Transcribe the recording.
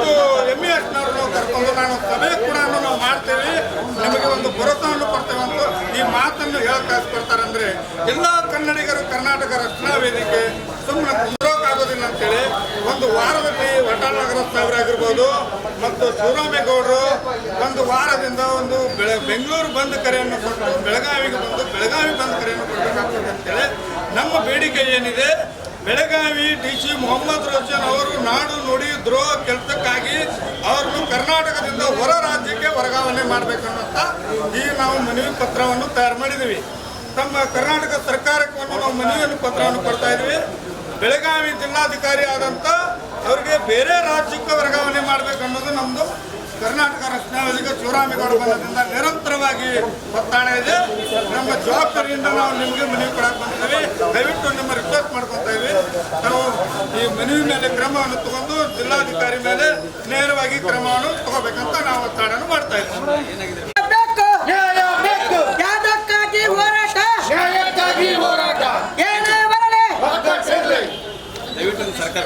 ಮತ್ತು MESನವ್ರನ್ನು ಕರ್ಕೊಂಡು ನಾನು ಸಭೆ ಕೂಡ ನಾವು ಮಾಡ್ತೇವೆ, ನಿಮಗೆ ಒಂದು ಭರವಸೆಯನ್ನು ಕೊಡ್ತೇವೆ ಅಂತ ಈ ಮಾತನ್ನು ಹೇಳಕ್ಕೆ ಆಸ್ಪಡ್ತಾರಂದ್ರೆ ಎಲ್ಲ ಕನ್ನಡಿಗರು ಕರ್ನಾಟಕ ರಕ್ಷಣಾ ವೇದಿಕೆ ಸುಮ್ಮನೆ ಕುಂದ್ರೋಕ್ಕಾಗೋದಿಲ್ಲ ಅಂತೇಳಿ ಒಂದು ವಾರದಲ್ಲಿ ವಟಾಳ ನಗರಸ್ಥರಾಗಿರ್ಬೋದು ಮತ್ತು ಶಿವರಾಮೇಗೌಡರು ಒಂದು ವಾರದಿಂದ ಒಂದು ಬೆಂಗಳೂರು ಬಂದ್ ಕರೆಯನ್ನು ಕೊಟ್ಟು ಬೆಳಗಾವಿಗೆ ಬಂದು ಬೆಳಗಾವಿ ಬಂದ್ ಕರೆಯನ್ನು ಕೊಡಬೇಕಾಗ್ತದೆ ಅಂತೇಳಿ ನಮ್ಮ ಬೇಡಿಕೆ ಏನಿದೆ. ಬೆಳಗಾವಿ DC ಮೊಹಮ್ಮದ್ ರೋಷನ್ ಅವರು ನಾಡು ನುಡಿ ದ್ರೋಹ ಕೆಲಸಕ್ಕಾಗಿ ಅವರನ್ನು ಕರ್ನಾಟಕದಿಂದ ಹೊರ ರಾಜ್ಯಕ್ಕೆ ವರ್ಗಾವಣೆ ಮಾಡಬೇಕನ್ನೋಂಥ ಈ ನಾವು ಮನವಿ ಪತ್ರವನ್ನು ತಯಾರು ಮಾಡಿದ್ದೀವಿ. ನಮ್ಮ ಕರ್ನಾಟಕ ಸರ್ಕಾರಕ್ಕೆ ನಾವು ಮನವಿಯನ್ನು ಪತ್ರವನ್ನು ಕೊಡ್ತಾ ಇದ್ವಿ. ಬೆಳಗಾವಿ ಜಿಲ್ಲಾಧಿಕಾರಿ ಆದಂಥ ಅವರಿಗೆ ಬೇರೆ ರಾಜ್ಯಕ್ಕೆ ವರ್ಗಾವಣೆ ಮಾಡಬೇಕನ್ನೋದು ನಮ್ಮದು ಕರ್ನಾಟಕ ರಕ್ಷಣಾ ವೇದಿಕೆ ಶಿವರಾಮೇಗೌಡ ಬಂಧದಿಂದ ನಿರಂತರವಾಗಿ ಒತ್ತಾಯ ಇದೆ. ನಮ್ಮ ಜವಾಬ್ದಾರಿಯಿಂದ ನಾವು ನಿಮಗೆ ಮನವಿ ಕೊಡಕ್ಕೆ ಬಂದಿದ್ದೀವಿ. ದಯವಿಟ್ಟು ನಿಮ್ಮ ರಿಕ್ವೆಸ್ಟ್ ಮಾಡ್ಕೊತಾ ಇದ್ವಿ, ನಾವು ಈ ಮನವಿ ಮೇಲೆ ಕ್ರಮವನ್ನು ತಗೊಂಡು ಜಿಲ್ಲಾಧಿಕಾರಿ ಮೇಲೆ ನೇರವಾಗಿ ಕ್ರಮವನ್ನು ತಗೋಬೇಕಂತ ನಾವು ಒತ್ತಾಯವನ್ನು ಮಾಡ್ತಾ ಇದ್ದೀವಿ. ದಯವಿಟ್ಟು ಸರ್ಕಾರ